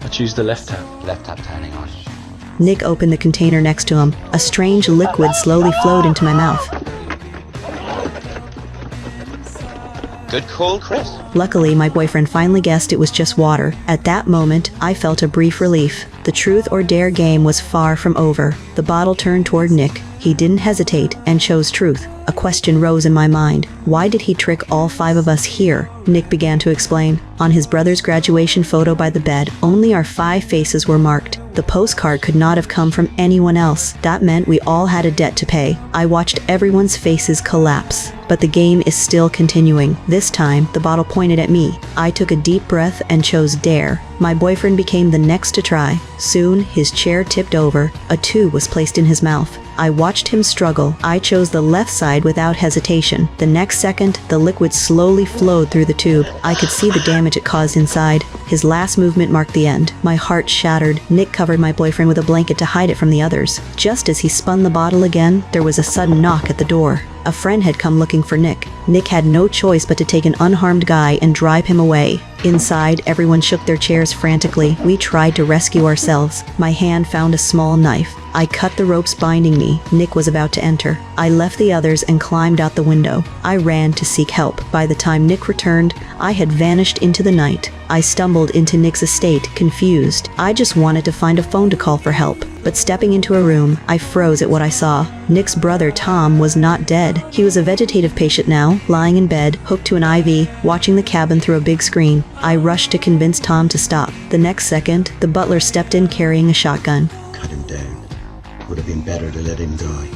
I choose the left tap. Left tap turning on. Nick opened the container next to him. A strange liquid slowly flowed into my mouth. Good call, Chris. Luckily, my boyfriend finally guessed it was just water. At that moment, I felt a brief relief. The truth or dare game was far from over. The bottle turned toward Nick. He didn't hesitate and chose truth. A question rose in my mind. Why did he trick all 5 of us here? Nick began to explain. On his brother's graduation photo by the bed, only our 5 faces were marked. The postcard could not have come from anyone else. That meant we all had a debt to pay. I watched everyone's faces collapse. But the game is still continuing. This time, the bottle pointed at me. I took a deep breath and chose dare. My boyfriend became the next to try. Soon, his chair tipped over. A tube was placed in his mouth. I watched him struggle. I chose the left side without hesitation. The next second, the liquid slowly flowed through the tube. I could see the damage it caused inside. His last movement marked the end. My heart shattered. Nick covered my boyfriend with a blanket to hide it from the others. Just as he spun the bottle again, there was a sudden knock at the door. A friend had come looking for Nick. Nick had no choice but to take an unharmed guy and drive him away. Inside, everyone shook their chairs frantically. We tried to rescue ourselves. My hand found a small knife. I cut the ropes binding me. Nick was about to enter. I left the others and climbed out the window. I ran to seek help. By the time Nick returned, I had vanished into the night. I stumbled into Nick's estate, confused. I just wanted to find a phone to call for help. But stepping into a room, I froze at what I saw. Nick's brother, Tom, was not dead. He was a vegetative patient now, lying in bed, hooked to an IV, watching the cabin through a big screen. I rushed to convince Tom to stop. The next second, the butler stepped in carrying a shotgun. Cut him down. Would have been better to let him die.